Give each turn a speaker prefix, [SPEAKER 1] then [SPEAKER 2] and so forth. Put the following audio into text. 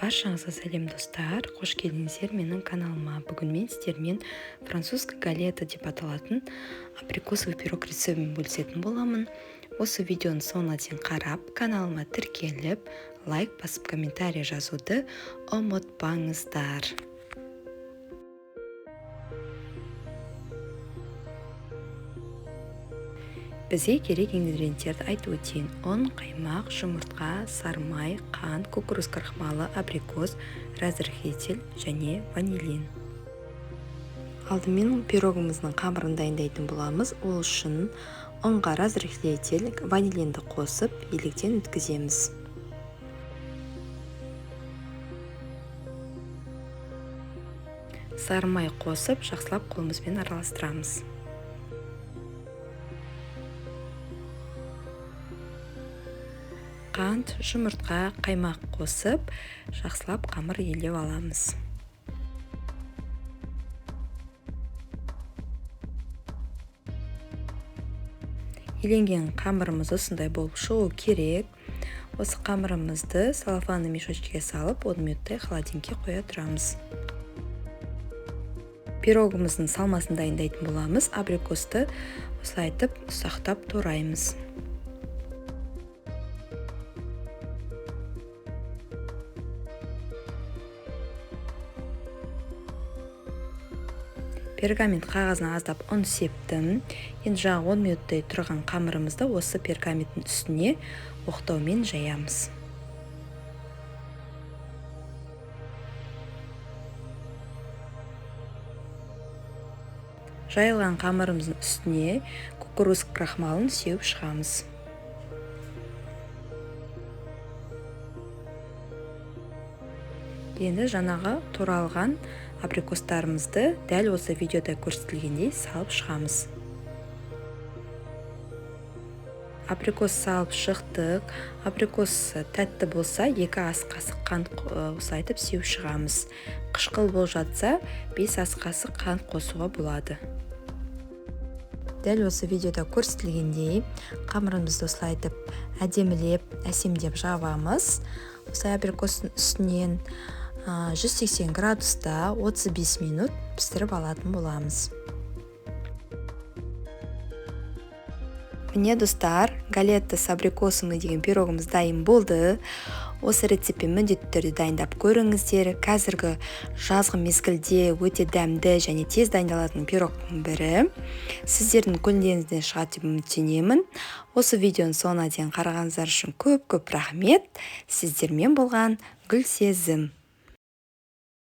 [SPEAKER 1] Баршаңызға сәлем достар, қош келдіңіздер менің каналыма. Бүгін мен сіздермен французский галета деп аталатын абрикосовый пирог рецебін бөлісетін боламын. Осы видеоны соңына дейін қарап, каналыма тіркеліп, лайк басып комментарий жазуды ұмытпаңыздар. Бізге керек ингредиенттерді айтып өтейін. ұн, қаймақ, жұмыртқа, сармай, қант, кукуруз крахмалы, абрикос, разрыхлитель және ванилин. Алдымен пирогымыздың қамырын дайындайтын боламыз. Ол үшін ұнға разрыхлитель, ванилинді қосып, електен өткіземіз. Сармай қосып, жақсылап қолымызбен араластырамыз. Қант, жұмыртқа, қаймақ қосып, жақсылап қамыр елеп аламыз. Еленген қамырымыз осындай болып шығу керек. Осы қамырымызды салафанный мешочкеге салып, 10 минуттай холодильникке қоя тұрамыз. Пирогымыздың салмасын дайындайтын боламыз. Абрикосты осылайтып, ұсақтап тураймыз. Пергамент қағазына аздап ұн септім. Енді жаңа 10 минуттай тұрған қамырымызды осы пергаменттің үстіне оқтаумен жаямыз. Жайылған қамырымыздың үстіне кукуруз крахмалын сеуіп шығамыз. Енді жаңағы туралған абрикостарымызды дәл осы видеода көрсетілгендей салып шығамыз. Абрикос салып шықтық. Абрикос тәтті болса, 2 ас қасық қант осылайтып сеуіп шығамыз. Қышқыл болып жатса, 5 ас қасық қант қосуға болады. Дәл осы видеода көрсетілгендей қамырымызды осылайтып әдемілеп, әсемдеп жабамыз. Осы абрикостың үстінен 180 градуста 35 минут пісіріп алатын боламыз. Міне достар, галета с абрикосом деген пирогымыз дайын болды. Осы рецептпен міндетті түрде дайындап көріңіздер. Қазіргі жазғы мезгілде өте дәмді және тез дайындалатын пирогтың бірі. Сіздердің көңіліңізден шығады деп үміттенемін. Осы видеоның соңына дейін қарағаныңыздар үшін көп рахмет. Сіздермен болған Гүлсезім.